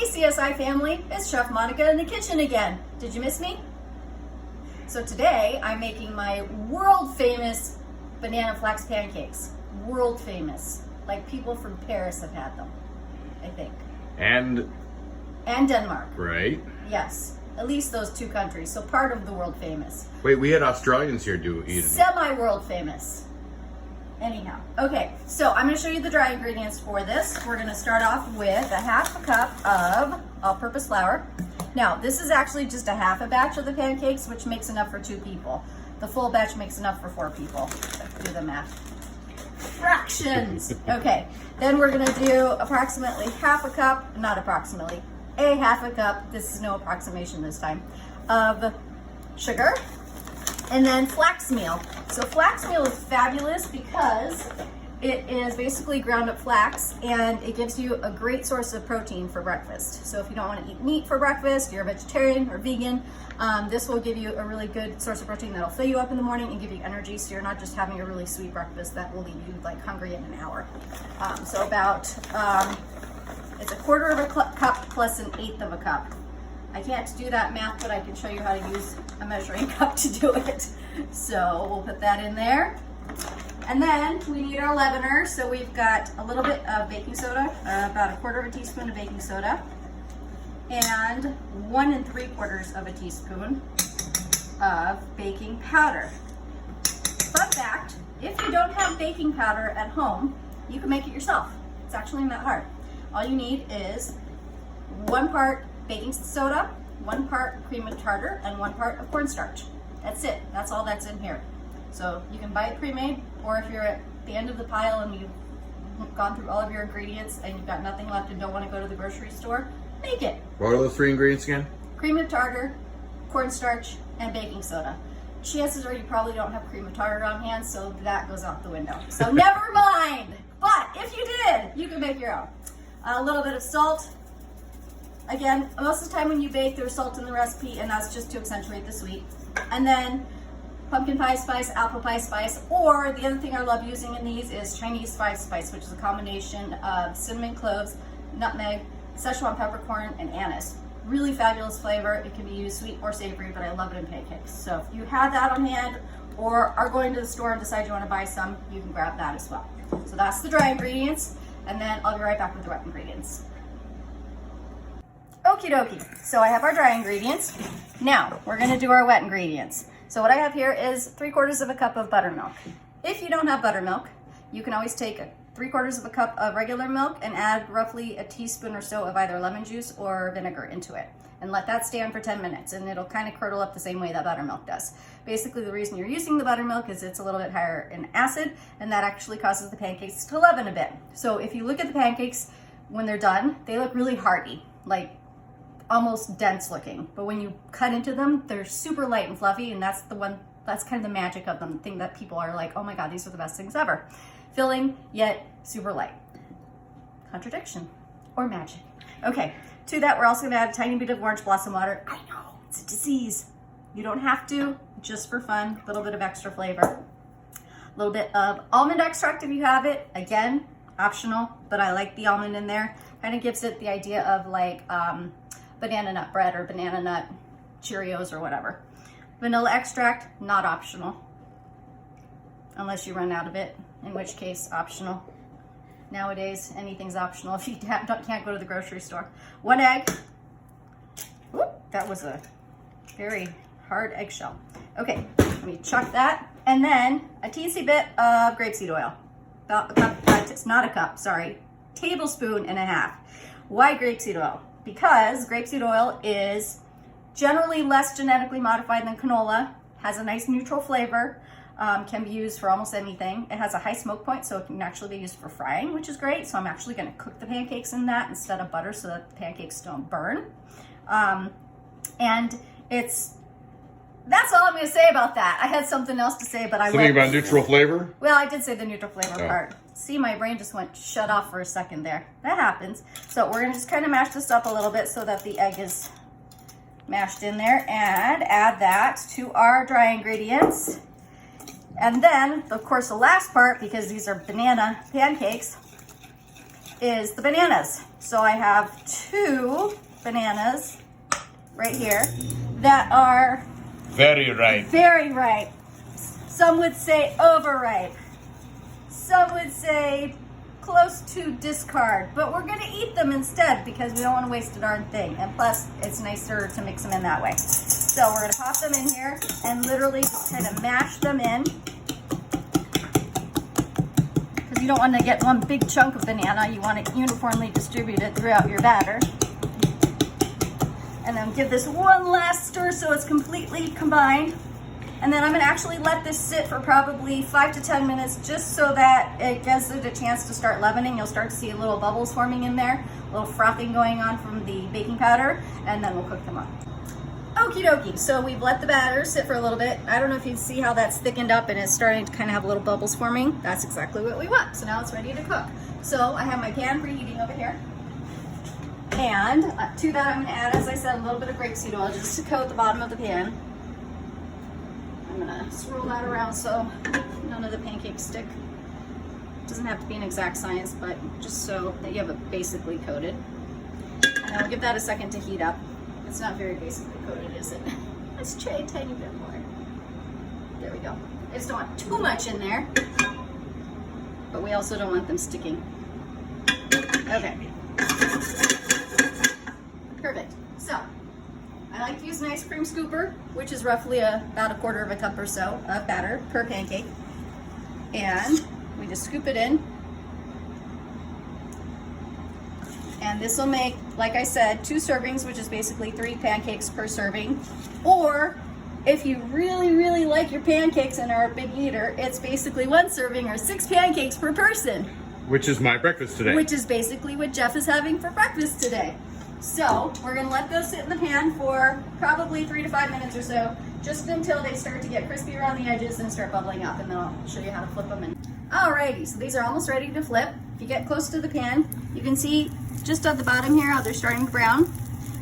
Hey CSI family, it's Chef Monika in the kitchen again. Did you miss me? So today I'm making my world famous banana flax pancakes. World famous. Like people from Paris have had them, I think. And Denmark. right. Yes, at least those two countries. So part of the world famous. Wait, we had Australians here do eat it. Semi-world famous. Anyhow, okay, so I'm going to show you the dry ingredients for this. We're going to start off with a half a cup of all-purpose flour. Now, this is actually just a half a batch of the pancakes, which makes enough for 2 people. The full batch makes enough for 4 people. Do the math. Fractions! Okay, then we're going to do approximately half a cup, not approximately, a half a cup, this is no approximation this time, of sugar. And then flax meal. So flax meal is fabulous because it is basically ground up flax and it gives you a great source of protein for breakfast. So if you don't want to eat meat for breakfast, you're a vegetarian or vegan, this will give you a really good source of protein that'll fill you up in the morning and give you energy, so you're not just having a really sweet breakfast that will leave you like hungry in an hour. So about, it's a quarter of a cup plus an eighth of a cup. I can't do that math, but I can show you how to use a measuring cup to do it. So we'll put that in there. And then we need our leavener. So we've got a little bit of baking soda, about a quarter of a teaspoon of baking soda, and 1 3/4 of a teaspoon of baking powder. Fun fact, if you don't have baking powder at home, you can make it yourself. It's actually not hard. All you need is 1 part baking soda, 1 part cream of tartar, and 1 part of cornstarch. That's it. That's all that's in here. So you can buy it pre-made, or if you're at the end of the pile and you've gone through all of your ingredients and you've got nothing left and don't want to go to the grocery store, make it. What are those 3 ingredients again? Cream of tartar, cornstarch, and baking soda. Chances are you probably don't have cream of tartar on hand, so that goes out the window. So never mind. But if you did, you can make your own. A little bit of salt. Again, most of the time when you bake, there's salt in the recipe, and that's just to accentuate the sweet. And then pumpkin pie spice, apple pie spice, or the other thing I love using in these is Chinese 5 spice, which is a combination of cinnamon cloves, nutmeg, Szechuan peppercorn, and anise. Really fabulous flavor. It can be used sweet or savory, but I love it in pancakes. So if you have that on hand or are going to the store and decide you want to buy some, you can grab that as well. So that's the dry ingredients, and then I'll be right back with the wet ingredients. Okie dokie, so I have our dry ingredients. Now, we're gonna do our wet ingredients. So what I have here is 3/4 of a cup of buttermilk. If you don't have buttermilk, you can always take 3/4 of a cup of regular milk and add roughly a teaspoon or so of either lemon juice or vinegar into it. And let that stand for 10 minutes, and it'll kind of curdle up the same way that buttermilk does. Basically, the reason you're using the buttermilk is it's a little bit higher in acid, and that actually causes the pancakes to leaven a bit. So if you look at the pancakes when they're done, they look really hearty, like almost dense looking, but when you cut into them, they're super light and fluffy, and that's kind of the magic of them, the thing that people are like, oh my god, these are the best things ever. Filling, yet super light. Contradiction or magic. Okay, to that we're also gonna add a tiny bit of orange blossom water. I know, it's a disease. You don't have to, just for fun, a little bit of extra flavor. A little bit of almond extract if you have it, again, optional, but I like the almond in there. Kind of gives it the idea of like, banana nut bread or banana nut Cheerios or whatever. Vanilla extract, not optional. Unless you run out of it, in which case optional. Nowadays, anything's optional if you can't go to the grocery store. 1 egg. Whoop, that was a very hard eggshell. Okay, let me chuck that. And then a teensy bit of grapeseed oil. About a cup, it's not a cup, sorry. Tablespoon and a half. Why grapeseed oil? Because grapeseed oil is generally less genetically modified than canola, has a nice neutral flavor, can be used for almost anything. It has a high smoke point, so it can actually be used for frying, which is great. So I'm actually gonna cook the pancakes in that instead of butter so that the pancakes don't burn. And that's all I'm gonna say about that. I had something else to say, but I Something about neutral flavor? Well, I did say the neutral flavor part. See, my brain just went shut off for a second there. That happens. So we're gonna just kind of mash this up a little bit so that the egg is mashed in there, and add that to our dry ingredients. And then, of course, the last part, because these are banana pancakes, is the bananas. So I have 2 bananas right here that are Very ripe. very ripe. Some would say overripe. Some would say close to discard, but we're gonna eat them instead because we don't want to waste a darn thing. And plus, it's nicer to mix them in that way. So we're gonna pop them in here and literally just kind of mash them in, because you don't want to get one big chunk of banana. You want it uniformly distributed throughout your batter. And then give this one last stir so it's completely combined. And then I'm gonna actually let this sit for probably 5 to 10 minutes just so that it gives it a chance to start leavening. You'll start to see little bubbles forming in there, a little frothing going on from the baking powder, and then we'll cook them up. Okie dokie, so we've let the batter sit for a little bit. I don't know if you can see how that's thickened up and it's starting to kind of have little bubbles forming. That's exactly what we want. So now it's ready to cook. So I have my pan preheating over here. And to that I'm gonna add, as I said, a little bit of grapeseed oil just to coat the bottom of the pan. I'm gonna swirl that around so none of the pancakes stick. It doesn't have to be an exact science, but just so that you have it basically coated. And I'll give that a second to heat up. It's not very basically coated, is it? Let's try a tiny bit more. There we go. I just don't want too much in there, but we also don't want them sticking. Okay. Perfect. So, I like to use an ice cream scooper, which is roughly about 1/4 cup or so of batter per pancake. And we just scoop it in. And this will make, like I said, 2 servings, which is basically 3 pancakes per serving. Or if you really, really like your pancakes and are a big eater, it's basically 1 serving or 6 pancakes per person. Which is my breakfast today. Which is basically what Jeff is having for breakfast today. So we're gonna let those sit in the pan for probably 3 to 5 minutes or so, just until they start to get crispy around the edges and start bubbling up, and then I'll show you how to flip them in. Alrighty, so these are almost ready to flip. If you get close to the pan, you can see just at the bottom here how they're starting to brown.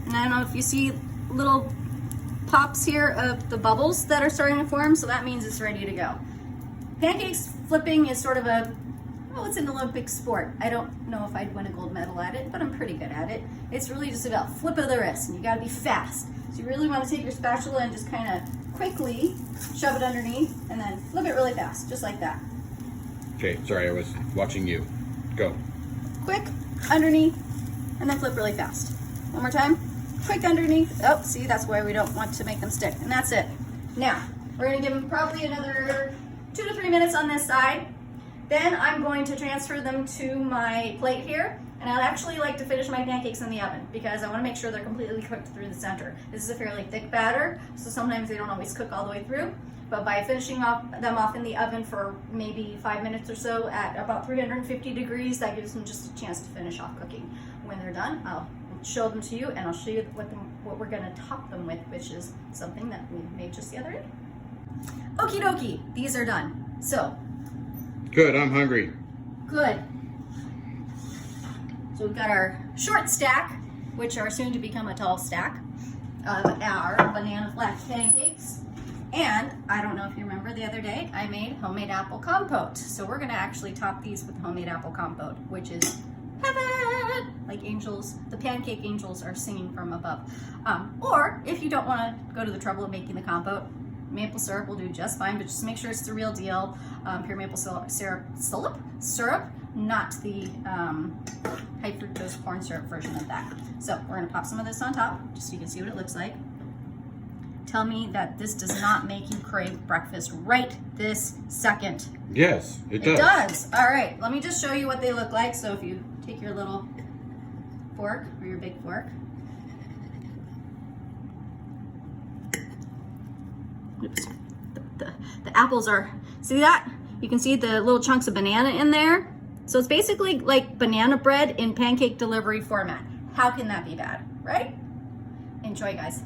And I don't know if you see little pops here of the bubbles that are starting to form, so that means it's ready to go. Pancakes flipping is sort of it's an Olympic sport. I don't know if I'd win a gold medal at it, but I'm pretty good at it. It's really just about flip of the wrist, and you gotta be fast. So you really wanna take your spatula and just kind of quickly shove it underneath, and then flip it really fast, just like that. Okay, sorry, I was watching you. Go. Quick, underneath, and then flip really fast. One more time, quick underneath. Oh, see, that's why we don't want to make them stick, and that's it. Now, we're gonna give them probably another 2 to 3 minutes on this side. Then I'm going to transfer them to my plate here, and I'd actually like to finish my pancakes in the oven because I want to make sure they're completely cooked through the center. This is a fairly thick batter, so sometimes they don't always cook all the way through, but by finishing them off in the oven for maybe 5 minutes or so at about 350 degrees, that gives them just a chance to finish off cooking. When they're done, I'll show them to you, and I'll show you what we're going to top them with, which is something that we made just the other day. Okie dokie, these are done. So, Good, I'm hungry. good. So we've got our short stack, which are soon to become a tall stack, of our banana flat pancakes. And I don't know if you remember the other day, I made homemade apple compote. So we're gonna actually top these with homemade apple compote, which is heaven! Like angels, the pancake angels are singing from above. Or if you don't wanna go to the trouble of making the compote, maple syrup will do just fine, but just make sure it's the real deal. Pure maple syrup, not the high fructose corn syrup version of that. So we're gonna pop some of this on top, just so you can see what it looks like. Tell me that this does not make you crave breakfast right this second. Yes, it does. It does. All right, let me just show you what they look like. So if you take your little fork or your big fork, oops. The apples are, see that? You can see the little chunks of banana in there. So it's basically like banana bread in pancake delivery format. How can that be bad, right? Enjoy, guys.